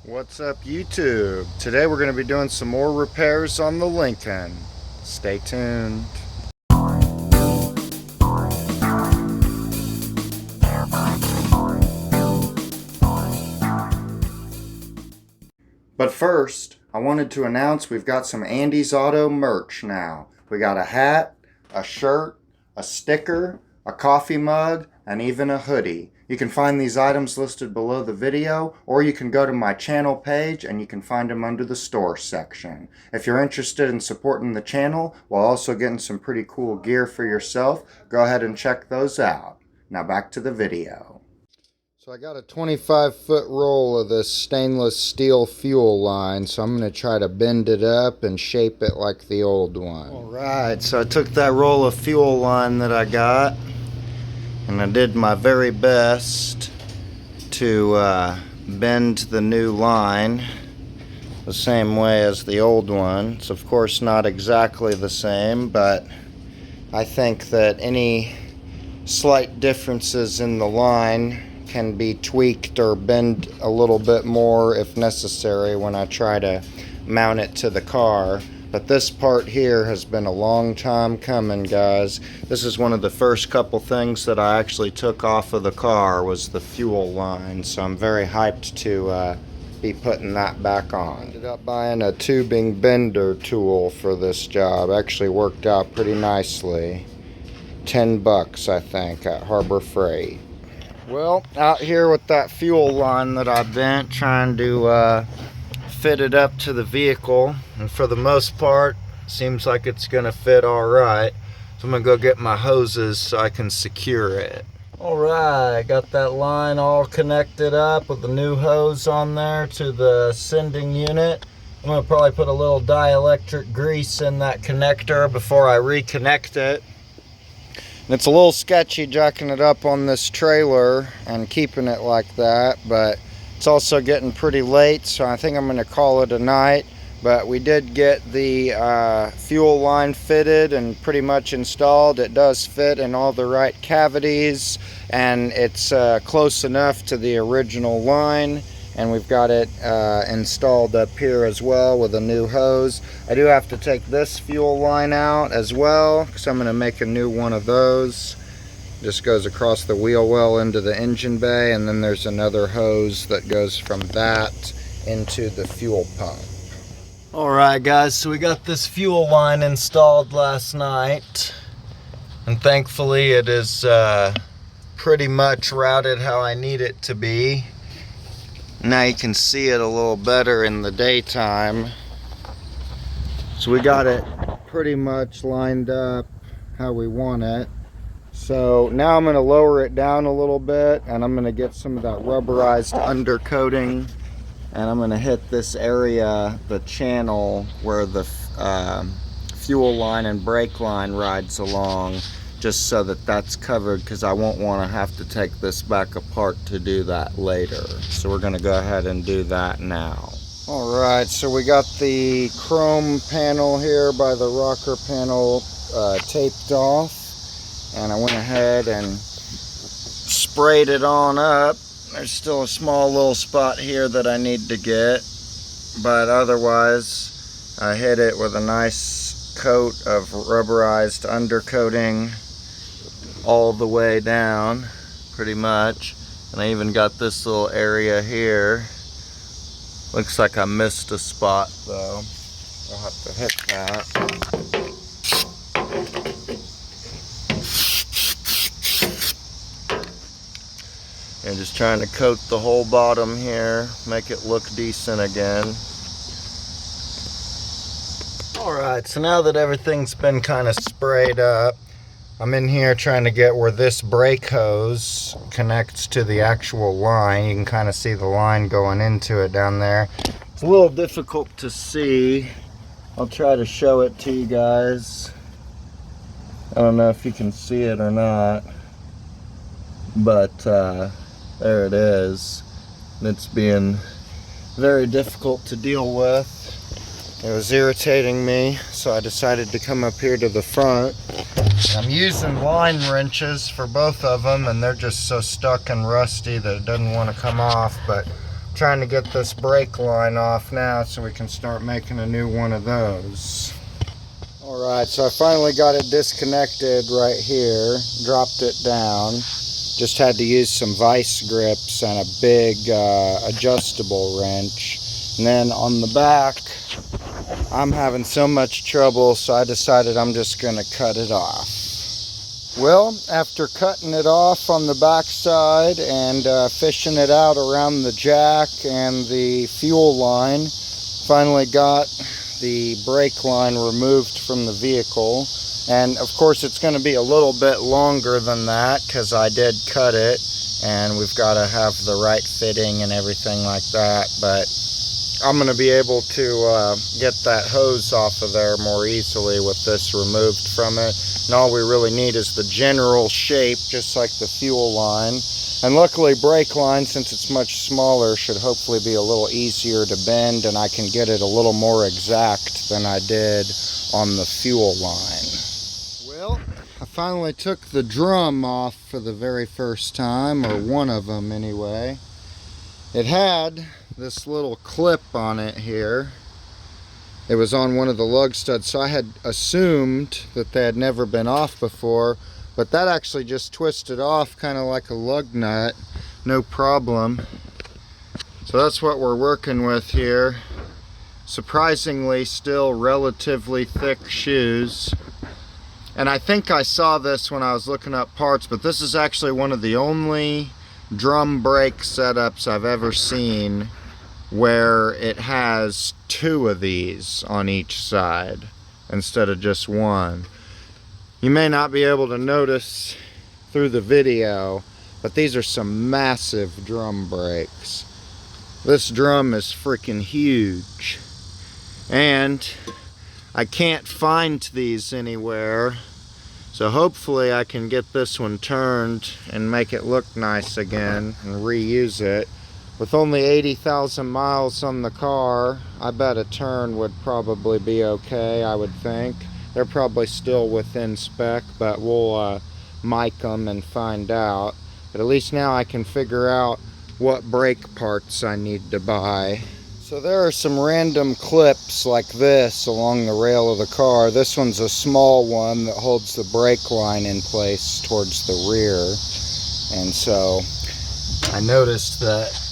What's up, YouTube? Today we're going to be doing some more repairs on the Lincoln. Stay tuned. But first, I wanted to announce we've got some Andy's Auto merch now. We got a hat, a shirt, a sticker, a coffee mug, and even a hoodie. You can find these items listed below the video, or you can go to my channel page and you can find them under the store section. If you're interested in supporting the channel while also getting some pretty cool gear for yourself, go ahead and check those out. Now back to the video. So I got a 25-foot roll of this stainless steel fuel line, so I'm going to try to bend it up and shape it like the old one. Alright, so I took that roll of fuel line that I got, and I did my very best to bend the new line the same way as the old one. It's of course not exactly the same, but I think that any slight differences in the line can be tweaked or bent a little bit more if necessary when I try to mount it to the car. But this part here has been a long time coming, guys. This is one of the first couple things that I actually took off of the car was the fuel line, so I'm very hyped to be putting that back on. Ended up buying a tubing bender tool for this job. Actually worked out pretty nicely. $10 I think at Harbor Freight. Well, out here with that fuel line that I bent, trying to fit it up to the vehicle, and for the most part seems like it's gonna fit all right, so I'm gonna go get my hoses so I can secure it. All right, got that line all connected up with the new hose on there to the sending unit. I'm gonna probably put a little dielectric grease in that connector before I reconnect it. And it's a little sketchy jacking it up on this trailer and keeping it like that, but it's also getting pretty late, so I think I'm going to call it a night. But we did get the fuel line fitted and pretty much installed. It does fit in all the right cavities, and it's close enough to the original line. And we've got it installed up here as well with a new hose. I do have to take this fuel line out as well, because I'm going to make a new one of those. Just goes across the wheel well into the engine bay, and then there's another hose that goes from that into the fuel pump. Alright guys, so we got this fuel line installed last night, and thankfully it is pretty much routed how I need it to be. Now you can see it a little better in the daytime. So we got it pretty much lined up how we want it. So now I'm going to lower it down a little bit, and I'm going to get some of that rubberized undercoating, and I'm going to hit this area, the channel where the fuel line and brake line rides along, just so that that's covered, because I won't want to have to take this back apart to do that later. So we're going to go ahead and do that now. Alright, so we got the chrome panel here by the rocker panel taped off, and I went ahead and sprayed it on up. There's still a small little spot here that I need to get, but otherwise I hit it with a nice coat of rubberized undercoating all the way down pretty much. And I even got this little area here. Looks like I missed a spot though. I'll have to hit that. And just trying to coat the whole bottom here, make it look decent again. Alright, so now that everything's been kind of sprayed up, I'm in here trying to get where this brake hose connects to the actual line. You can kind of see the line going into it down there. It's a little difficult to see. I'll try to show it to you guys. I don't know if you can see it or not, but there it is. It's being very difficult to deal with. It was irritating me, so I decided to come up here to the front. I'm using line wrenches for both of them, and they're just so stuck and rusty that it doesn't want to come off, but trying to get this brake line off now so we can start making a new one of those. Alright, so I finally got it disconnected right here, dropped it down. Just had to use some vice grips and a big adjustable wrench. And then on the back, I'm having so much trouble, so I decided I'm just going to cut it off. Well, after cutting it off on the back side and fishing it out around the jack and the fuel line, finally got the brake line removed from the vehicle. And of course it's going to be a little bit longer than that because I did cut it, and we've got to have the right fitting and everything like that. But I'm going to be able to get that hose off of there more easily with this removed from it. And all we really need is the general shape, just like the fuel line. And luckily brake line, since it's much smaller, should hopefully be a little easier to bend, and I can get it a little more exact than I did on the fuel line. Well, I finally took the drum off for the very first time, or one of them anyway. It had this little clip on it here. It was on one of the lug studs, so I had assumed that they had never been off before, but that actually just twisted off kind of like a lug nut, no problem. So that's what we're working with here. Surprisingly still relatively thick shoes. And I think I saw this when I was looking up parts, but this is actually one of the only drum brake setups I've ever seen where it has two of these on each side instead of just one. You may not be able to notice through the video, but these are some massive drum brakes. This drum is freaking huge, and I can't find these anywhere, so hopefully I can get this one turned and make it look nice again and reuse it. With only 80,000 miles on the car, I bet a turn would probably be okay, I would think. They're probably still within spec, but we'll mic them and find out. But at least now I can figure out what brake parts I need to buy. So there are some random clips like this along the rail of the car. This one's a small one that holds the brake line in place towards the rear. And so I noticed that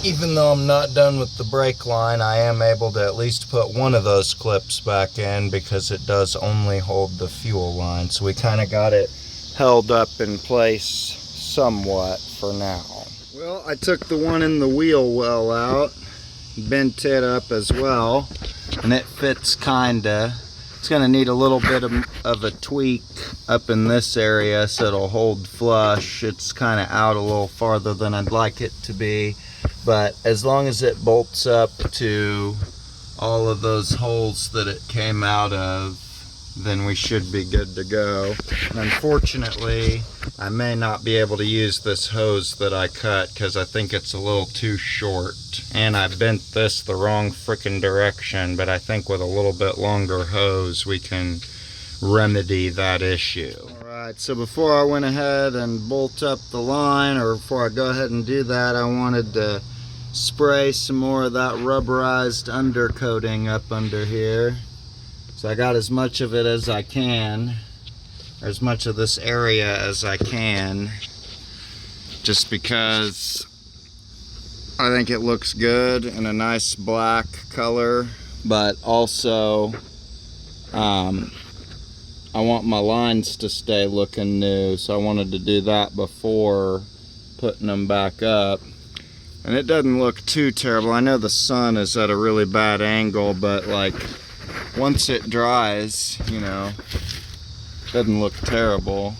even though I'm not done with the brake line, I am able to at least put one of those clips back in because it does only hold the fuel line. So we kind of got it held up in place somewhat for now. Well, I took the one in the wheel well out, bent it up as well, and it fits kinda. It's gonna need a little bit of a tweak up in this area so it'll hold flush. It's kind of out a little farther than I'd like it to be. But as long as it bolts up to all of those holes that it came out of, then we should be good to go. And unfortunately, I may not be able to use this hose that I cut because I think it's a little too short. And I bent this the wrong frickin' direction, but I think with a little bit longer hose we can remedy that issue. Alright, so before I went ahead and bolt up the line, or before I go ahead and do that, I wanted to spray some more of that rubberized undercoating up under here. So I got as much of it as I can, or as much of this area as I can, just because I think it looks good in a nice black color, but also I want my lines to stay looking new, so I wanted to do that before putting them back up. And it doesn't look too terrible. I know the sun is at a really bad angle, but like once it dries, you know, it doesn't look terrible.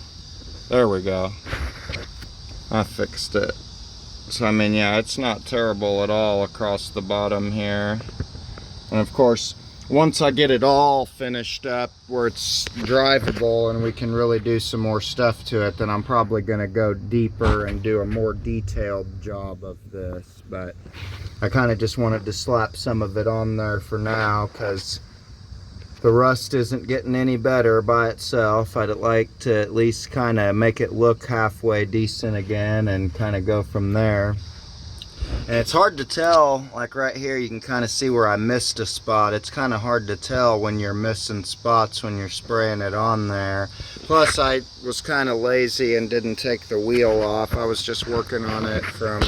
There we go. I fixed it. So I mean, yeah, it's not terrible at all across the bottom here. And of course, once I get it all finished up where it's drivable and we can really do some more stuff to it, then I'm probably going to go deeper and do a more detailed job of this. But I kind of just wanted to slap some of it on there for now because the rust isn't getting any better by itself. I'd like to at least kind of make it look halfway decent again and kind of go from there. And it's hard to tell, like right here you can kind of see where I missed a spot. It's kind of hard to tell when you're missing spots when you're spraying it on there. Plus I was kind of lazy and didn't take the wheel off. I was just working on it from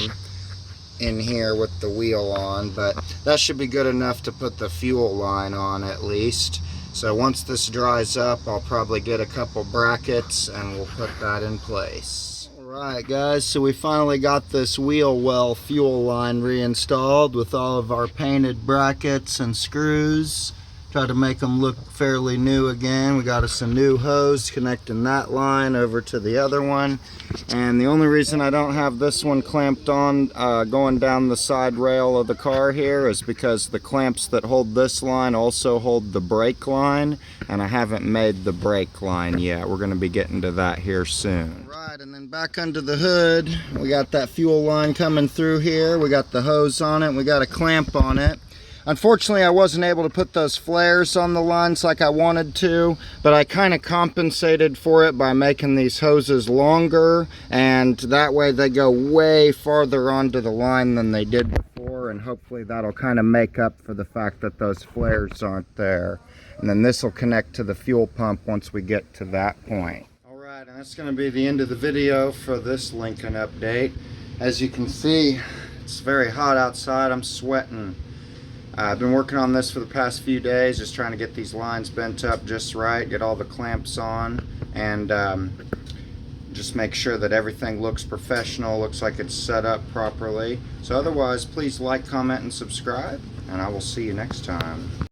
in here with the wheel on, but that should be good enough to put the fuel line on at least. So once this dries up, I'll probably get a couple brackets and we'll put that in place. Alright guys, so we finally got this wheel well fuel line reinstalled with all of our painted brackets and screws. Try to make them look fairly new again. We got us a new hose connecting that line over to the other one. And the only reason I don't have this one clamped on going down the side rail of the car here is because the clamps that hold this line also hold the brake line, and I haven't made the brake line yet. We're going to be getting to that here soon. Right, and then back under the hood, we got that fuel line coming through here. We got the hose on it, and we got a clamp on it. Unfortunately, I wasn't able to put those flares on the lines like I wanted to, but I kind of compensated for it by making these hoses longer, and that way they go way farther onto the line than they did before, and hopefully that'll kind of make up for the fact that those flares aren't there. And then this will connect to the fuel pump once we get to that point. Alright, and that's going to be the end of the video for this Lincoln update. As you can see, it's very hot outside. I'm sweating. I've been working on this for the past few days, just trying to get these lines bent up just right, get all the clamps on, and just make sure that everything looks professional, looks like it's set up properly. So otherwise, please like, comment, and subscribe, and I will see you next time.